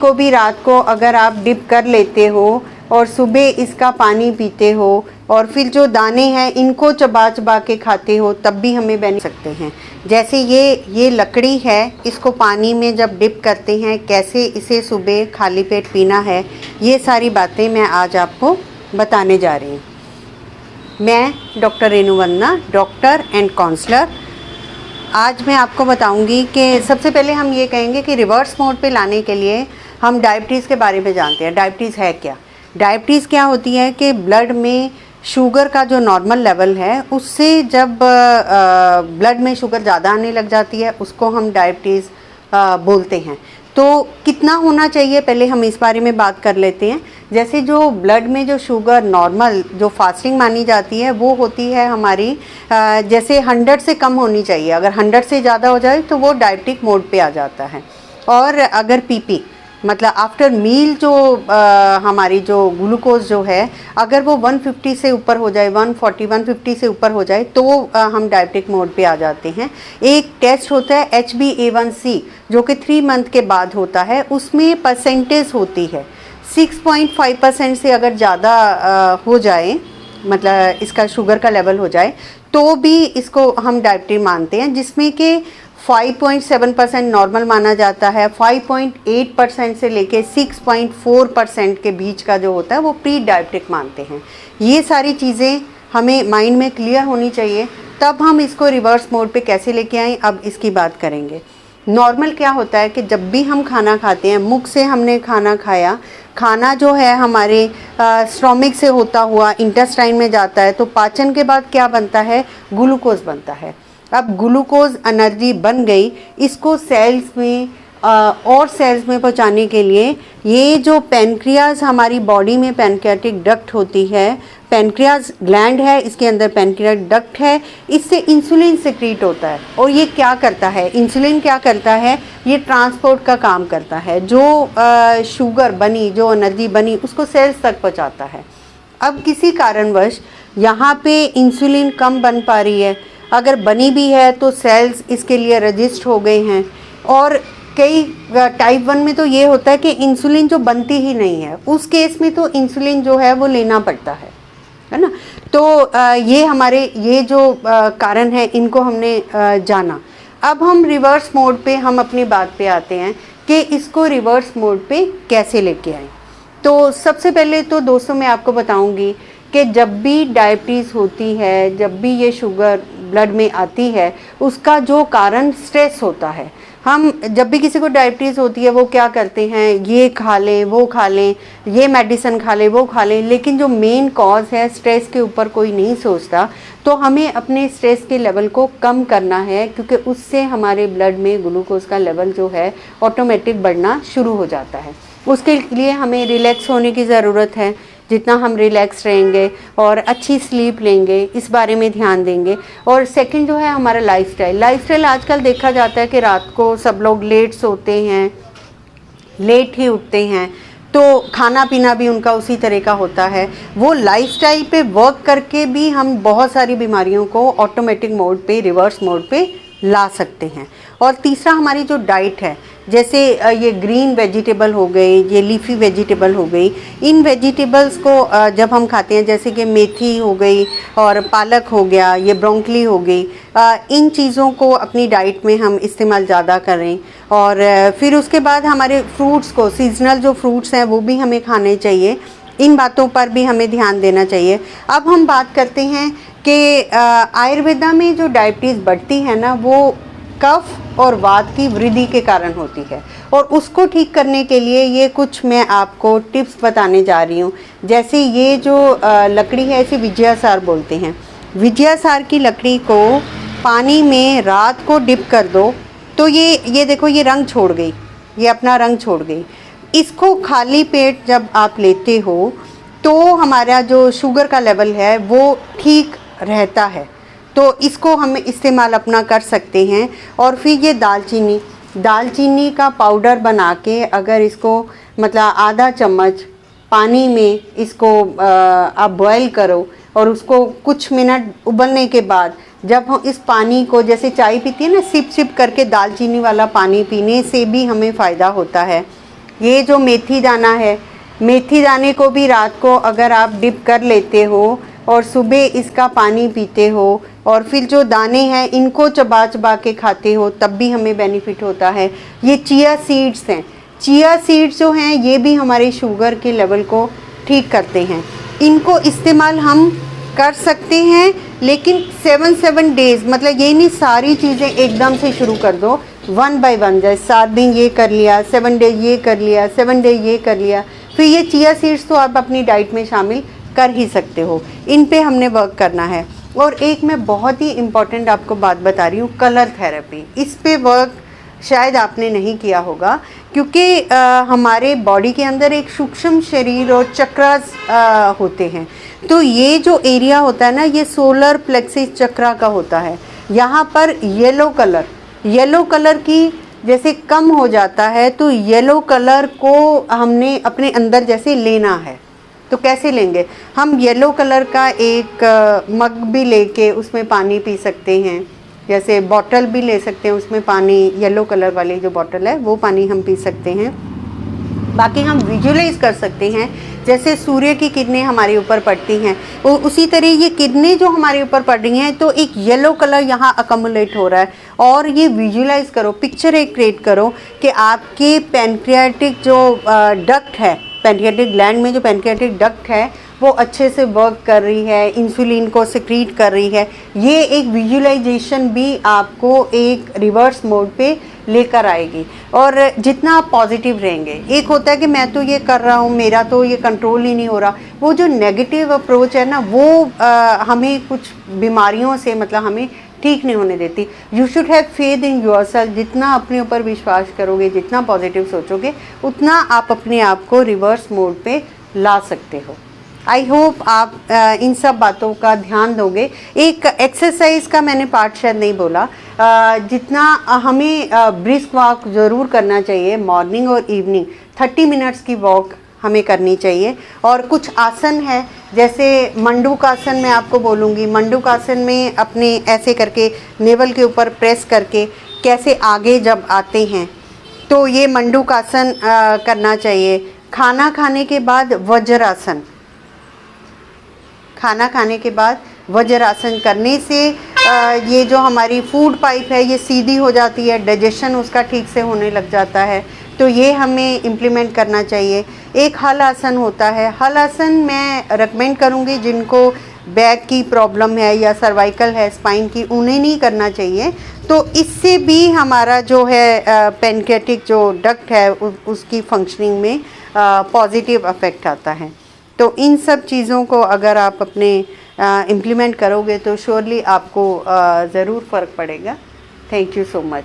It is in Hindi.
को भी रात को अगर आप डिप कर लेते हो और सुबह इसका पानी पीते हो और फिर जो दाने हैं इनको चबा चबा के खाते हो तब भी हमें बेनिफिट सकते हैं। जैसे ये लकड़ी है, इसको पानी में जब डिप करते हैं कैसे इसे सुबह खाली पेट पीना है, ये सारी बातें मैं आज आपको बताने जा रही हूँ। मैं doctor Renu Vandana, doctor and counsellor. आज मैं आपको बताऊंगी कि सबसे पहले हम ये कहेंगे कि रिवर्स मोड पे लाने के लिए हम डायबिटीज़ के बारे में जानते हैं। डायबिटीज़ है क्या? डायबिटीज़ क्या होती है कि ब्लड में शुगर का जो नॉर्मल लेवल है उससे जब ब्लड में शुगर ज़्यादा आने लग जाती है उसको हम डायबिटीज़ बोलते हैं। तो कितना होना चाहिए पहले हम इस बारे में बात कर लेते हैं। जैसे जो ब्लड में जो शुगर नॉर्मल जो फास्टिंग मानी जाती है वो होती है हमारी जैसे 100 से कम होनी चाहिए। अगर 100 से ज़्यादा हो जाए तो वो डायबिटिक मोड पे आ जाता है। और अगर पीपी मतलब आफ्टर मील जो हमारी जो ग्लूकोज जो है अगर वो 150 से ऊपर हो जाए, 140 150 से ऊपर हो जाए तो हम डायबिटिक मोड पे आ जाते हैं। एक टेस्ट होता है HbA1c जो कि 3 मंथ के बाद होता है, उसमें परसेंटेज होती है 6.5% से अगर ज़्यादा हो जाए, मतलब इसका शुगर का लेवल हो जाए तो भी इसको हम डायबिटीज मानते हैं। जिसमें कि 5.7% नॉर्मल माना जाता है, 5.8% से लेके 6.4% के बीच का जो होता है वो प्री डायबिटिक मानते हैं। ये सारी चीज़ें हमें माइंड में क्लियर होनी चाहिए, तब हम इसको रिवर्स मोड पे कैसे लेके आएँ अब इसकी बात करेंगे। नॉर्मल क्या होता है कि जब भी हम खाना खाते हैं, मुख से हमने खाना खाया, खाना जो है हमारे स्टोमक से होता हुआ इंटेस्टाइन में जाता है तो पाचन के बाद क्या बनता है? ग्लूकोज बनता है। अब ग्लूकोज एनर्जी बन गई, इसको सेल्स में और सेल्स में पहुंचाने के लिए ये जो पैनक्रियाज हमारी बॉडी में पैनक्रियाटिक डक्ट होती है, पैनक्रियाज ग्लैंड है, इसके अंदर पैनक्रियाटिक डक्ट है, इससे इंसुलिन सिक्रीट होता है। और ये क्या करता है? इंसुलिन क्या करता है? ये ट्रांसपोर्ट का काम करता है। जो शुगर बनी, जो एनर्जी बनी उसको सेल्स तक पहुंचाता है। अब किसी कारणवश यहाँ पे इंसुलिन कम बन पा रही है, अगर बनी भी है तो सेल्स इसके लिए रजिस्ट हो गए हैं। और कई टाइप 1 में तो ये होता है कि इंसुलिन जो बनती ही नहीं है, उस केस में तो इंसुलिन जो है वो लेना पड़ता है ना। तो ये हमारे ये जो कारण है इनको हमने जाना। अब हम रिवर्स मोड पे हम अपनी बात पे आते हैं कि इसको रिवर्स मोड पे कैसे लेके आएं। तो सबसे पहले तो दोस्तों मैं आपको बताऊंगी कि जब भी डायबिटीज़ होती है, जब भी ये शुगर ब्लड में आती है, उसका जो कारण स्ट्रेस होता है। हम जब भी किसी को डायबिटीज़ होती है वो क्या करते हैं? ये खा लें, वो खा लें, ये मेडिसिन खा लें, वो खा लें, लेकिन जो मेन कॉज है स्ट्रेस के ऊपर कोई नहीं सोचता। तो हमें अपने स्ट्रेस के लेवल को कम करना है, क्योंकि उससे हमारे ब्लड में ग्लूकोज का लेवल जो है ऑटोमेटिक बढ़ना शुरू हो जाता है। उसके लिए हमें रिलैक्स होने की ज़रूरत है। जितना हम रिलैक्स रहेंगे और अच्छी स्लीप लेंगे, इस बारे में ध्यान देंगे। और सेकंड जो है हमारा लाइफस्टाइल आजकल देखा जाता है कि रात को सब लोग लेट सोते हैं, लेट ही उठते हैं, तो खाना पीना भी उनका उसी तरह का होता है। वो लाइफस्टाइल पे वर्क करके भी हम बहुत सारी बीमारियों को ऑटोमेटिक मोड पे, रिवर्स मोड पे ला सकते हैं। और तीसरा हमारी जो डाइट है, जैसे ये ग्रीन वेजिटेबल हो गई, ये लीफी वेजिटेबल हो गई, इन वेजिटेबल्स को जब हम खाते हैं, जैसे कि मेथी हो गई और पालक हो गया, ये ब्रोंकली हो गई, इन चीज़ों को अपनी डाइट में हम इस्तेमाल ज़्यादा करें। और फिर उसके बाद हमारे फ्रूट्स को, सीजनल जो फ्रूट्स हैं वो भी हमें खाने चाहिए। इन बातों पर भी हमें ध्यान देना चाहिए। अब हम बात करते हैं कि आयुर्वेदा में जो डायबिटीज़ बढ़ती है ना, वो कफ और वात की वृद्धि के कारण होती है। और उसको ठीक करने के लिए ये कुछ मैं आपको टिप्स बताने जा रही हूँ। जैसे ये जो लकड़ी है इसे विजयासार बोलते हैं। विजयासार की लकड़ी को पानी में रात को डिप कर दो तो ये देखो ये रंग छोड़ गई, ये अपना रंग छोड़ गई। इसको खाली पेट जब आप लेते हो तो हमारा जो शुगर का लेवल है वो ठीक रहता है। तो इसको हम इस्तेमाल अपना कर सकते हैं। और फिर ये दालचीनी का पाउडर बना के अगर इसको मतलब आधा चम्मच पानी में इसको आप बॉयल करो और उसको कुछ मिनट उबलने के बाद जब हम इस पानी को, जैसे चाय पीती है ना, सिप सिप करके दालचीनी वाला पानी पीने से भी हमें फ़ायदा होता है। ये जो मेथी दाना है, मेथी दाने को भी रात को अगर आप डिप कर लेते हो और सुबह इसका पानी पीते हो और फिर जो दाने हैं इनको चबा चबा के खाते हो तब भी हमें बेनिफिट होता है। ये चिया सीड्स हैं, चिया सीड्स जो हैं ये भी हमारे शुगर के लेवल को ठीक करते हैं। इनको इस्तेमाल हम कर सकते हैं, लेकिन 7 डेज़, मतलब ये नहीं सारी चीज़ें एकदम से शुरू कर दो, 1 बाय 1, जैसे 7 दिन ये कर लिया, 7 डे ये कर लिया, 7 डे ये कर लिया, फिर ये चिया सीड्स तो आप अपनी डाइट में शामिल कर ही सकते हो। इन पे हमने वर्क करना है। और एक मैं बहुत ही इम्पॉर्टेंट आपको बात बता रही हूँ, कलर थेरेपी। इस पे वर्क शायद आपने नहीं किया होगा, क्योंकि हमारे बॉडी के अंदर एक सूक्ष्म शरीर और चक्रास होते हैं। तो ये जो एरिया होता है ना, ये सोलर प्लेक्सिस चक्रा का होता है। यहाँ पर येलो कलर की जैसे कम हो जाता है, तो येलो कलर को हमने अपने अंदर जैसे लेना है। तो कैसे लेंगे हम? येलो कलर का एक मग भी लेके उसमें पानी पी सकते हैं, जैसे बॉटल भी ले सकते हैं, उसमें पानी येलो कलर वाली जो बॉटल है वो पानी हम पी सकते हैं। बाकी हम विजुअलाइज कर सकते हैं, जैसे सूर्य की किरणें हमारे ऊपर पड़ती हैं, और उसी तरह ये किरणें जो हमारे ऊपर पड़ रही हैं तो एक येलो कलर यहाँ अकमुलेट हो रहा है। और ये विजुअलाइज करो, पिक्चर एक क्रिएट करो कि आपके पैनक्रियाटिक जो डक्ट है, पैनक्रियाटिक ग्लैंड में जो पैनक्रियाटिक डक्ट है वो अच्छे से वर्क कर रही है, इंसुलिन को सिक्रीट कर रही है। ये एक विजुअलाइजेशन भी आपको एक रिवर्स मोड पे लेकर आएगी। और जितना आप पॉजिटिव रहेंगे, एक होता है कि मैं तो ये कर रहा हूँ, मेरा तो ये कंट्रोल ही नहीं हो रहा, वो जो नेगेटिव अप्रोच है ना, वो हमें कुछ बीमारियों से मतलब हमें ठीक नहीं होने देती। You should have faith in yourself. जितना अपने ऊपर विश्वास करोगे, जितना पॉजिटिव सोचोगे, उतना आप अपने आप को रिवर्स मोड पे ला सकते हो। आई होप आप इन सब बातों का ध्यान दोगे। एक एक्सरसाइज का मैंने पार्ट शायद नहीं बोला, जितना हमें ब्रिस्क वॉक ज़रूर करना चाहिए, मॉर्निंग और इवनिंग 30 मिनट्स की वॉक हमें करनी चाहिए। और कुछ आसन है, जैसे मंडूकासन मैं आपको बोलूँगी। मंडूकासन में अपने ऐसे करके नेवल के ऊपर प्रेस करके कैसे आगे जब आते हैं, तो ये मंडूकासन करना चाहिए। खाना खाने के बाद वज्रासन, खाना खाने के बाद वज्रासन करने से ये जो हमारी फूड पाइप है ये सीधी हो जाती है, डाइजेशन उसका ठीक से होने लग जाता है। तो ये हमें इम्प्लीमेंट करना चाहिए। एक हल आसन होता है, हल आसन मैं रेकमेंड करूँगी जिनको बैक की प्रॉब्लम है या सर्वाइकल है, स्पाइन की, उन्हें नहीं करना चाहिए। तो इससे भी हमारा जो है पैनक्रियाटिक जो डक्ट है उसकी फंक्शनिंग में पॉजिटिव अफेक्ट आता है। तो इन सब चीज़ों को अगर आप अपने इम्प्लीमेंट करोगे तो श्योरली आपको ज़रूर फ़र्क पड़ेगा। Thank you so much.